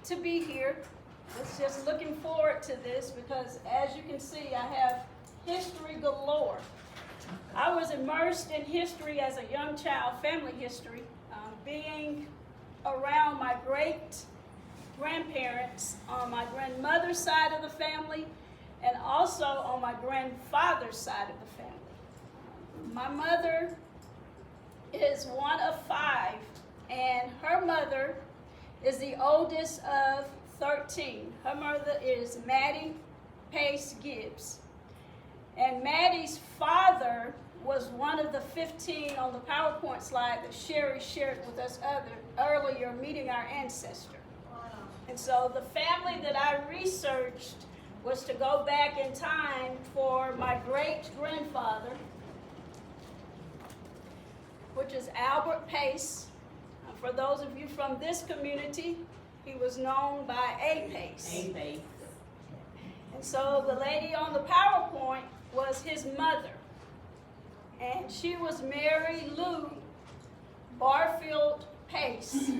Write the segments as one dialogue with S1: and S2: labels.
S1: to be here. Was just looking forward to this because, as you can see, I have history galore. I was immersed in history as a young child, family history, being around my great-grandparents on my grandmother's side of the family and also on my grandfather's side of the family. My mother is one of 5, and her mother is the oldest of 13. Her mother is Maddie Pace Gibbs. And Maddie's father was one of the 15 on the PowerPoint slide that Sherry shared with us earlier, meeting our ancestor. Wow. And so the family that I researched was to go back in time for my great-grandfather, which is Albert Pace. For those of you from this community, he was known by A. Pace.
S2: A. Pace.
S1: And so the lady on the PowerPoint was his mother. And she was Mary Lou Barfield Pace.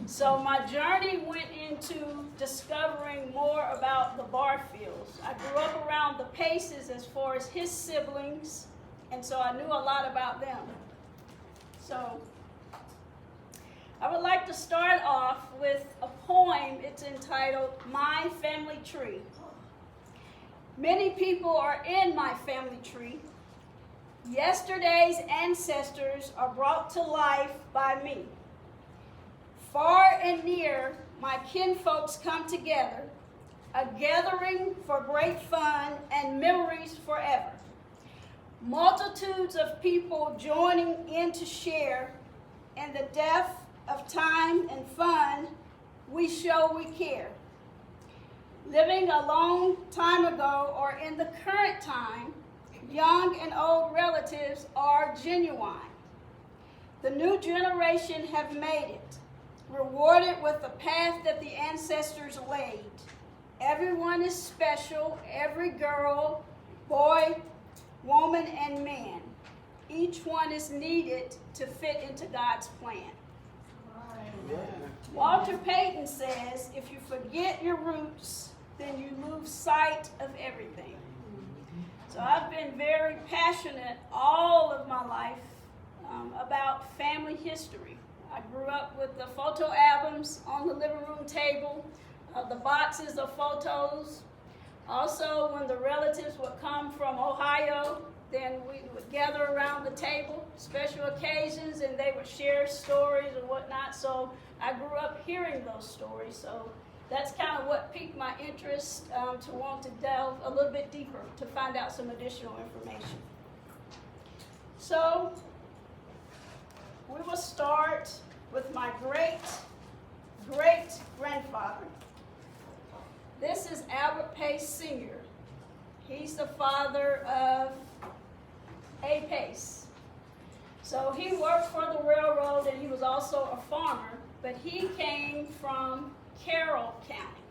S1: So my journey went into discovering more about the Barfields. I grew up around the Paces as far as his siblings, and so I knew a lot about them. So I would like to start off with a poem. It's entitled, My Family Tree. Many people are in my family tree. Yesterday's ancestors are brought to life by me. Far and near, my kinfolks come together, a gathering for great fun and memories forever. Multitudes of people joining in to share in the depth of time and fun, we show we care. Living a long time ago or in the current time, young and old relatives are genuine. The new generation have made it, rewarded with the path that the ancestors laid. Everyone is special, every girl, boy, woman, and man. Each one is needed to fit into God's plan. Walter Payton says, if you forget your roots, then you lose sight of everything. So I've been very passionate all of my life about family history. I grew up with the photo albums on the living room table, the boxes of photos. Also, when the relatives would come from Ohio, then we would gather around the table, special occasions, and they would share stories and whatnot. So I grew up hearing those stories. So that's kind of what piqued my interest to want to delve a little bit deeper to find out some additional information. So we will start with my great-great-grandfather. This is Albert Pace Sr. He's the father of A. Pace. So he worked for the railroad and he was also a farmer, but he came from Carroll County.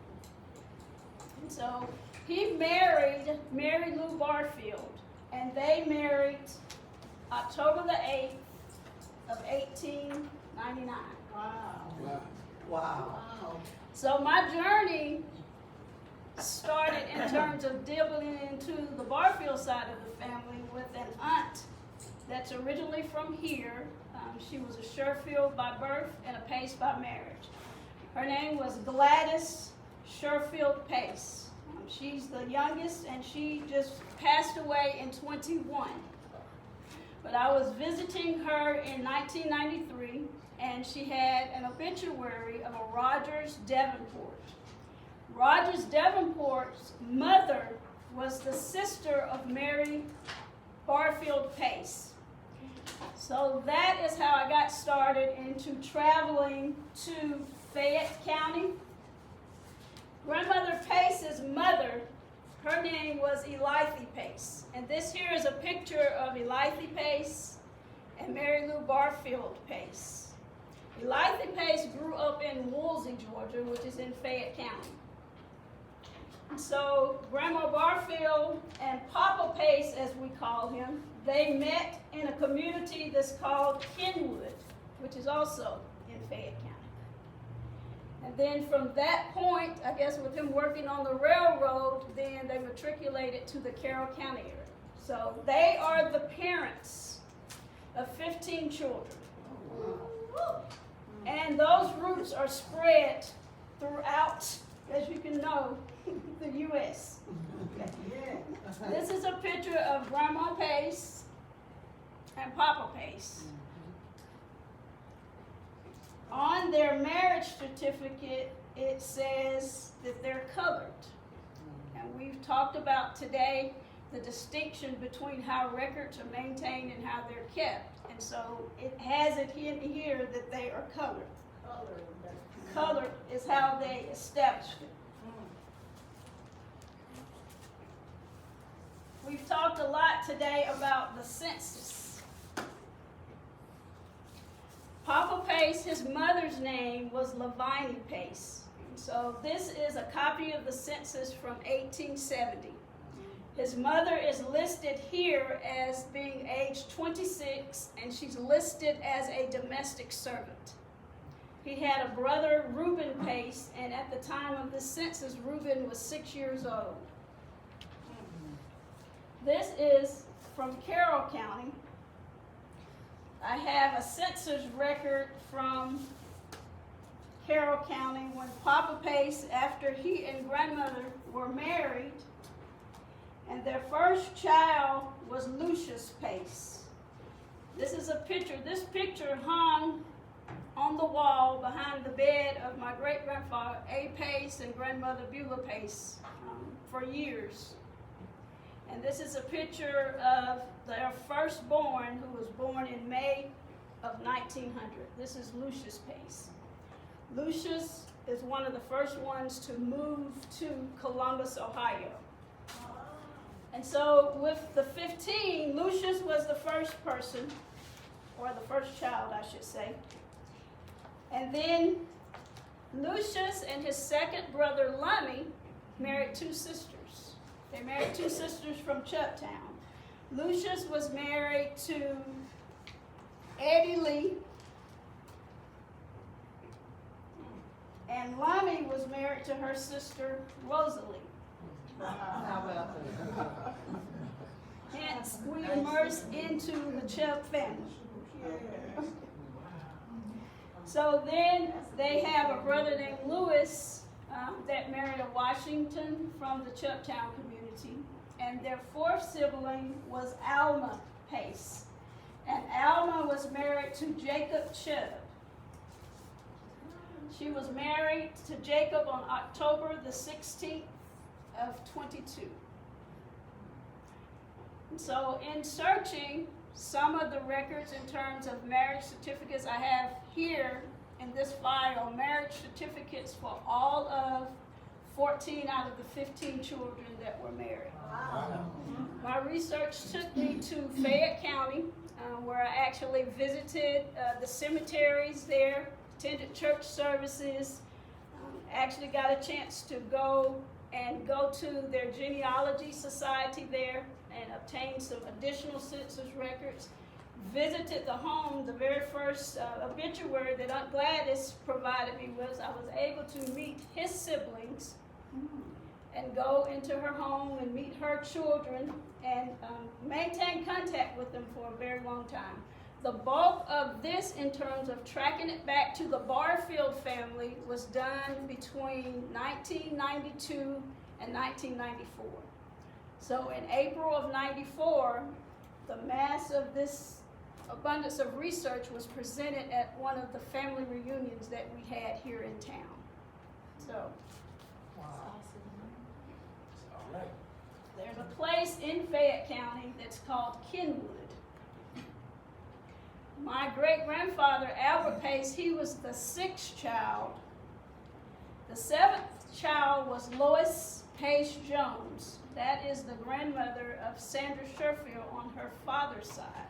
S1: And so he married Mary Lou Barfield, and they married October the 8th of 1899.
S2: Wow.
S1: So my journey started in terms of dibbling into the Barfield side of the family with an aunt that's originally from here. She was a Sherfield by birth and a Pace by marriage. Her name was Gladys Sherfield Pace. She's the youngest, and she just passed away in 21. But I was visiting her in 1993, and she had an obituary of a Rogers Davenport. Rogers Davenport's mother was the sister of Mary Barfield Pace. So that is how I got started into traveling to Fayette County. Grandmother Pace's mother, her name was Elitha Pace. And this here is a picture of Elitha Pace and Mary Lou Barfield Pace. Elitha Pace grew up in Woolsey, Georgia, which is in Fayette County. So Grandma Barfield and Papa Pace, as we call him, they met in a community that's called Kenwood, which is also in Fayette County. And then from that point, I guess with him working on the railroad, then they matriculated to the Carroll County area. So they are the parents of 15 children. And those roots are spread throughout, as you can know, the U.S. This is a picture of Grandma Pace and Papa Pace. On their marriage certificate, it says that they're colored. And we've talked about today the distinction between how records are maintained and how they're kept. And so it has it in here that they are colored. Colored is how they established it. We've talked a lot today about the census. Papa Pace, his mother's name was Lavinia Pace. So this is a copy of the census from 1870. His mother is listed here as being age 26, and she's listed as a domestic servant. He had a brother, Reuben Pace, and at the time of the census, Reuben was 6 years old. This is from Carroll County. I have a census record from Carroll County when Papa Pace, after he and grandmother were married, and their first child was Lucius Pace. This is a picture. This picture hung on the wall behind the bed of my great-grandfather, A. Pace, and grandmother Beulah Pace for years. And this is a picture of their firstborn, who was born in May of 1900. This is Lucius Pace. Lucius is one of the first ones to move to Columbus, Ohio. And so with the 15, Lucius was the first person, or the first child, I should say. And then Lucius and his second brother, Lummy, married two sisters. They married two sisters from Chuptown. Lucius was married to Eddie Lee, and Lummy was married to her sister, Rosalie. Hence, we immerse into the Chubb family. So then they have a brother named Lewis that married a Washington from the Chuptown community. And their fourth sibling was Alma Pace. And Alma was married to Jacob Chubb. She was married to Jacob on October the 16th of 22. And so in searching some of the records in terms of marriage certificates, I have here in this file marriage certificates for all of 14 out of the 15 children that were married. Wow. My research took me to Fayette County, where I actually visited the cemeteries there, attended church services, actually got a chance to go to their genealogy society there and obtain some additional census records. Visited the home. The very first obituary that Aunt Gladys provided me was I was able to meet his siblings and go into her home and meet her children and maintain contact with them for a very long time. The bulk of this, in terms of tracking it back to the Barfield family, was done between 1992 and 1994. So in April of 94, the mass of this abundance of research was presented at one of the family reunions that we had here in town. So, wow. All right. There's a place in Fayette County that's called Kenwood. My great-grandfather, Albert Pace, he was the 6th child. The 7th child was Lois Pace Jones. That is the grandmother of Sandra Sherfield on her father's side.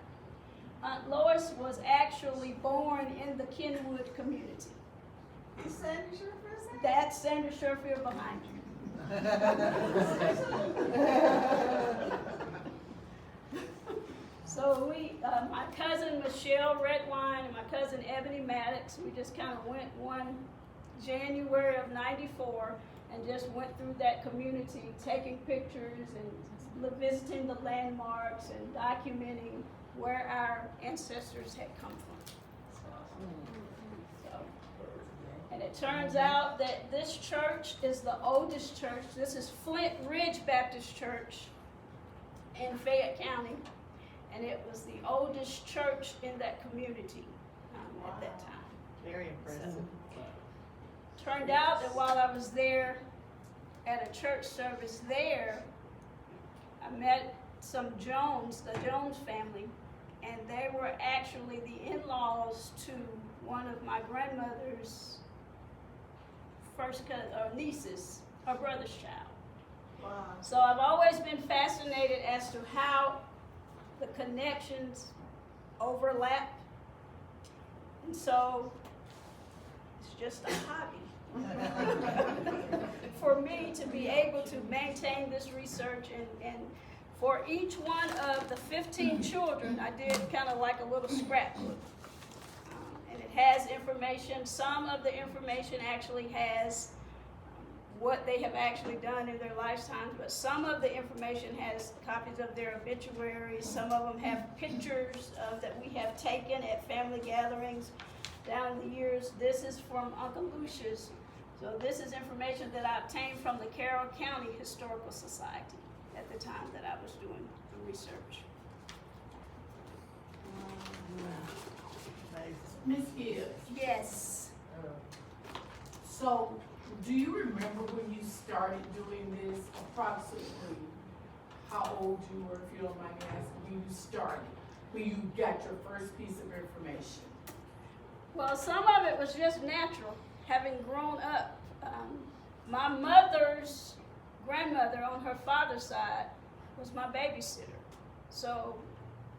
S1: Aunt Lois was actually born in the Kenwood community.
S2: Is Sandra Sherfield?
S1: That's Sandra Sherfield behind you. So we, my cousin Michelle Redwine and my cousin Ebony Maddox, we just kind of went one January of '94, and just went through that community, taking pictures and visiting the landmarks and documenting where our ancestors had come from. So, and it turns out that this church is the oldest church. This is Flint Ridge Baptist Church in Fayette County, and it was the oldest church in that community at that time.
S2: Very impressive.
S1: So, turned out that while I was there at a church service there, I met some Jones, the Jones family, and they were actually the in-laws to one of my grandmother's nieces, her brother's child.
S2: Wow.
S1: So I've always been fascinated as to how the connections overlap. And so it's just a hobby for me to be able to maintain this research, and for each one of the 15 children, I did kind of like a little scrapbook. And it has information. Some of the information actually has what they have actually done in their lifetimes, but some of the information has copies of their obituaries. Some of them have pictures that we have taken at family gatherings down the years. This is from Uncle Lucia's. So this is information that I obtained from the Carroll County Historical Society at the time that I was doing the research.
S3: Ms. Gibbs,
S1: Yes.
S3: so do you remember when you started doing this, approximately how old you were, if you don't mind me asking, when you started, when you got your first piece of information?
S1: Well, some of it was just natural, having grown up. My mother's grandmother on her father's side was my babysitter. So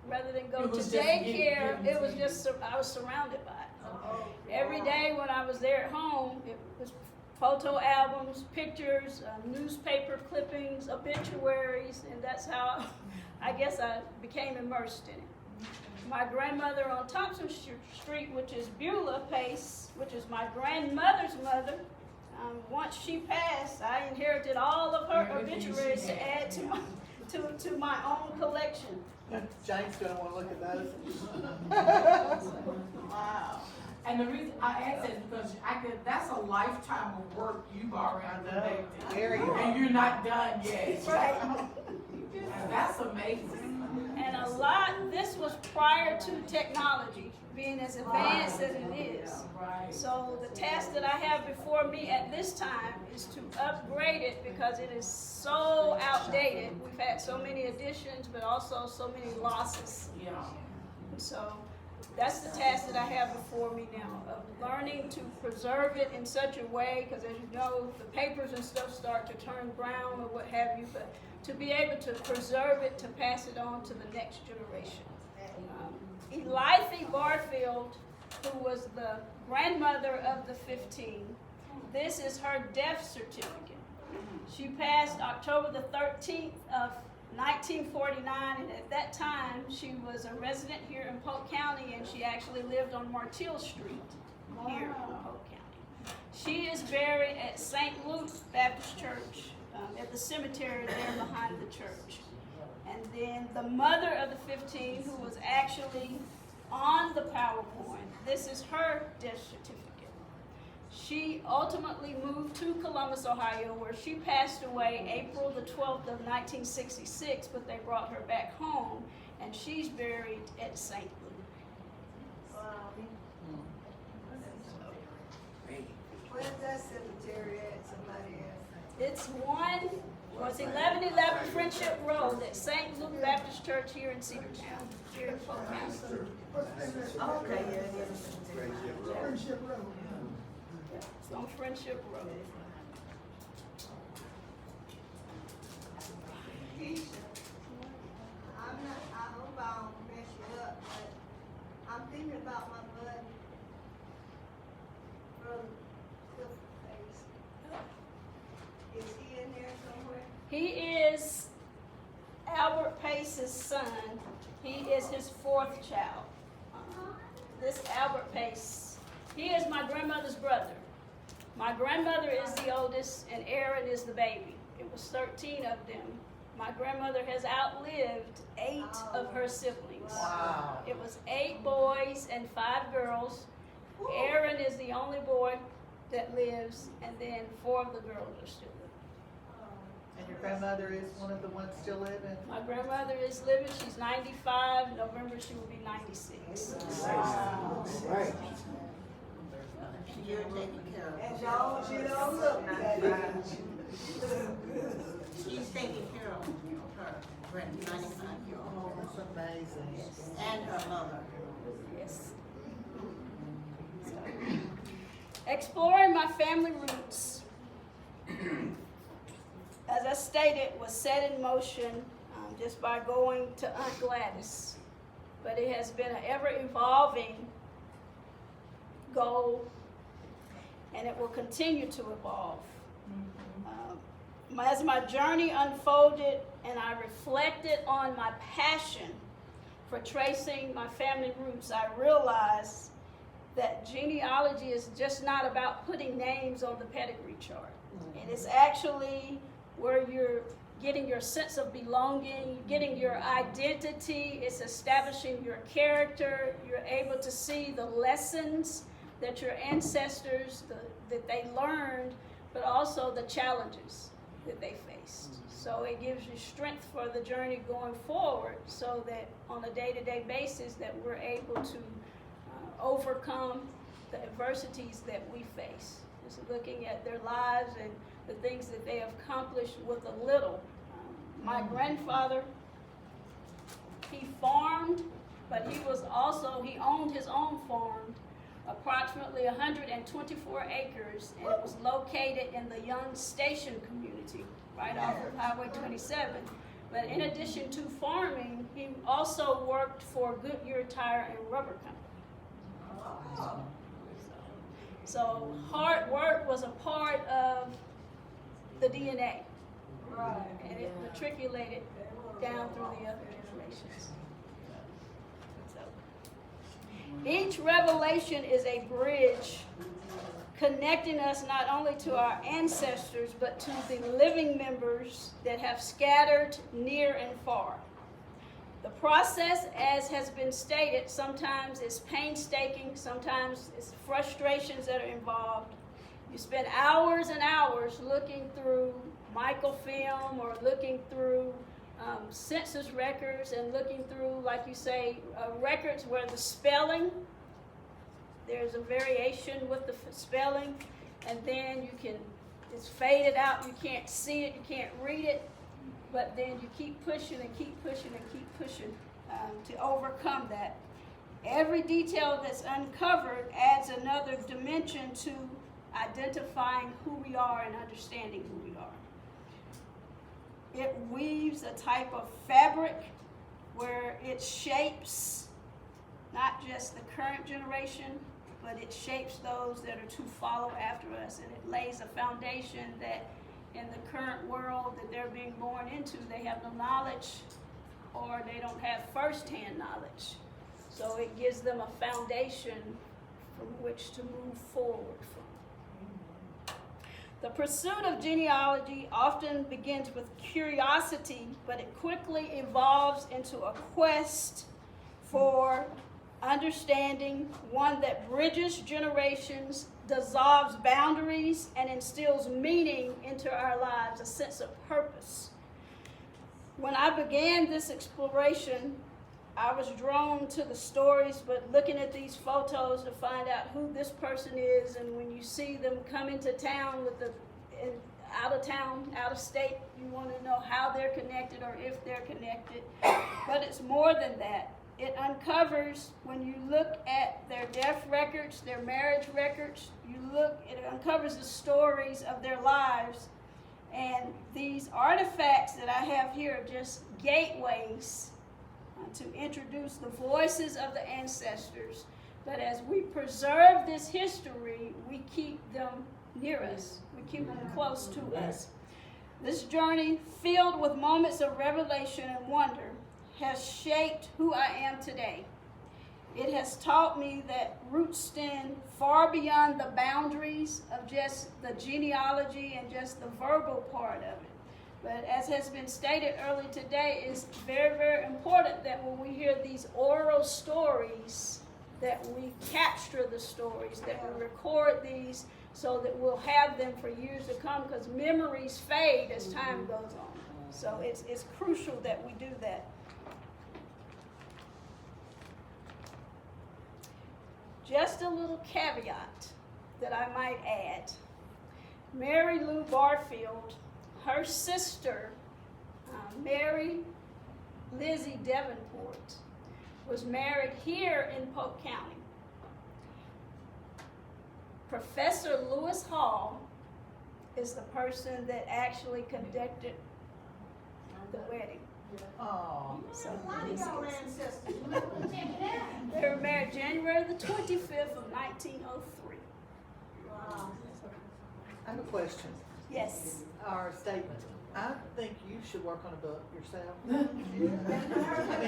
S1: rather than go
S3: It
S1: to
S3: was just
S1: daycare,
S3: given
S1: it was
S3: to
S1: just, I was surrounded by it.
S2: Oh,
S1: Every day when I was there at home, it was photo albums, pictures, newspaper clippings, obituaries, and that's how I guess I became immersed in it. My grandmother on Thompson Street, which is Beulah Pace, which is my grandmother's mother, once she passed, I inherited all of her obituaries to add to my own collection.
S2: Jane's gonna wanna look at those. Wow.
S3: And the reason I ask that is because that's a lifetime of work you've already undertaken.
S2: Very.
S3: And you're not done yet.
S1: Right.
S3: And that's amazing.
S1: And a lot, this was prior to technology being as advanced as it is.
S3: Right.
S1: So the task that I have before me at this time is to upgrade it because it is so outdated. We've had so many additions, but also so many losses.
S3: Yeah.
S1: So that's the task that I have before me now, of learning to preserve it in such a way, because as you know, the papers and stuff start to turn brown or what have you, but to be able to preserve it, to pass it on to the next generation. Elitha Barfield, who was the grandmother of the 15, this is her death certificate. She passed October the 13th of 1949, and at that time she was a resident here in Polk County, and she actually lived on Martell Street here in Polk County. She is buried at St. Luke Baptist Church at the cemetery there behind the church. And then the mother of the 15, who was actually on the PowerPoint, this is her death certificate. She ultimately moved to Columbus, Ohio, where she passed away April the 12th of 1966, but they brought her back home, and she's buried at St. Luke.
S2: Wow. Where's that cemetery at? Somebody else.
S1: It's 1111 Friendship Road at St. Luke Baptist Church here in Cedartown, here in Polk County.
S2: Okay, yeah.
S4: Friendship Road.
S1: It's on Friendship Road.
S5: Keisha, I hope I don't mess you up, but I'm thinking about my buddy from Cliff Face. Is he in there somewhere?
S1: He is Albert Pace's son. He is his fourth child. This Albert Pace, he is my grandmother's brother. My grandmother is the oldest, and Aaron is the baby. It was 13 of them. My grandmother has outlived 8 of her siblings.
S2: Wow.
S1: It was 8 boys and 5 girls. Aaron is the only boy that lives, and then 4 of the girls are still living.
S2: And your grandmother is one of the ones still living?
S1: My grandmother is living. She's 95. November she will be 96.
S2: Wow.
S4: Right.
S6: You're taking care of
S5: And
S6: her.
S5: she don't look that age.
S6: She's taking care of her, Brent, 95-year-old,
S2: Oh, that's amazing.
S6: and her mother.
S1: Yes. So, exploring my family roots, as I stated, was set in motion just by going to Aunt Gladys. But it has been an ever-evolving goal, and it will continue to evolve. As my journey unfolded and I reflected on my passion for tracing my family roots, I realized that genealogy is just not about putting names on the pedigree chart. It is actually where you're getting your sense of belonging, getting your identity, it's establishing your character. You're able to see the lessons that your ancestors, that they learned, but also the challenges that they faced. So it gives you strength for the journey going forward, so that on a day-to-day basis that we're able to overcome the adversities that we face. Just looking at their lives and the things that they have accomplished with a little. My grandfather, he farmed, but he owned his own farm, approximately 124 acres, and it was located in the Young Station community, right off of Highway 27. But in addition to farming, he also worked for Goodyear Tire and Rubber Company. So hard work was a part of the DNA, and it matriculated down through the other generations. Each revelation is a bridge connecting us not only to our ancestors, but to the living members that have scattered near and far. The process, as has been stated, sometimes is painstaking, sometimes it's frustrations that are involved. You spend hours and hours looking through microfilm or looking through census records and looking through, like you say, records where the spelling, there's a variation with the spelling, and then it's faded out, you can't see it, you can't read it, but then you keep pushing and keep pushing and keep pushing to overcome that. Every detail that's uncovered adds another dimension to identifying who we are and understanding who we are. It weaves a type of fabric where it shapes not just the current generation, but it shapes those that are to follow after us, and it lays a foundation that in the current world that they're being born into, they have no knowledge or they don't have first-hand knowledge. So it gives them a foundation from which to move forward from. The pursuit of genealogy often begins with curiosity, but it quickly evolves into a quest for understanding, one that bridges generations, dissolves boundaries, and instills meaning into our lives, a sense of purpose. When I began this exploration, I was drawn to the stories, but looking at these photos to find out who this person is, and when you see them come into town out of town, out of state, you want to know how they're connected or if they're connected. But it's more than that. It uncovers, when you look at their death records, their marriage records, it uncovers the stories of their lives. And these artifacts that I have here are just gateways to introduce the voices of the ancestors. But as we preserve this history, we keep them near us. We keep them close to us. This journey, filled with moments of revelation and wonder, has shaped who I am today. It has taught me that roots stand far beyond the boundaries of just the genealogy and just the verbal part of it. But as has been stated earlier today, it's very, very important that when we hear these oral stories, that we capture the stories, that we record these so that we'll have them for years to come, because memories fade as time goes on. So it's crucial that we do that. Just a little caveat that I might add. Mary Lou Barfield, her sister, Mary Lizzie Davenport, was married here in Polk County. Professor Lewis Hall is the person that actually conducted the wedding.
S2: Oh.
S1: So
S6: A lot of y'all ancestors.
S1: they were married January the 25th of 1903.
S6: Wow.
S2: I have a question,
S1: Yes.
S2: or a statement. I think you should work on a book yourself.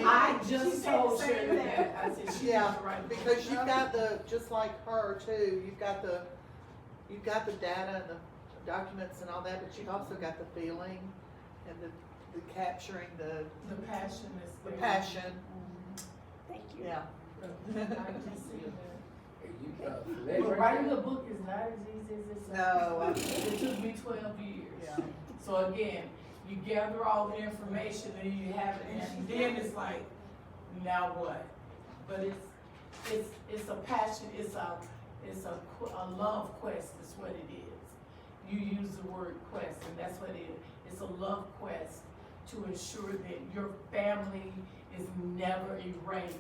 S3: I just told Shirley that, I said she
S2: Yeah,
S3: needs to write a book.
S2: because you've got the, just like her too, you've got the data and the documents and all that, but you've also got the feeling and the capturing the
S3: The passion is there.
S2: passion,
S1: Thank you.
S2: yeah.
S3: I can see that.
S4: But
S3: But writing a book is not as easy as it sounds.
S2: No,
S3: It took me 12 years.
S2: yeah.
S3: So again, you gather all the information and you have it, and then it's like, now what? But it's a passion, it's a love quest is what it is. You use the word quest, and that's what it is. It's a love quest to ensure that your family is never erased.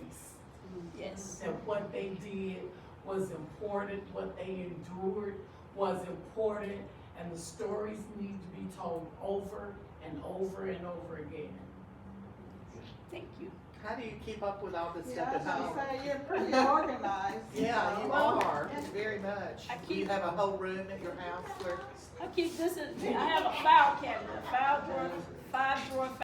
S1: Yes.
S3: That what they did was important, what they endured was important, and the stories need to be told over and over and over again.
S1: Thank you.
S2: How do you keep up with all this
S7: Yeah,
S2: stuff
S7: I
S2: at
S7: was
S2: home?
S7: gonna say, you're pretty organized.
S2: Yeah, you
S1: Well,
S2: are, very much.
S1: I
S2: Do you
S1: keep-
S2: have a whole room at your house where?
S1: I keep this in, I have a file cabinet, a file drawer, 5 drawer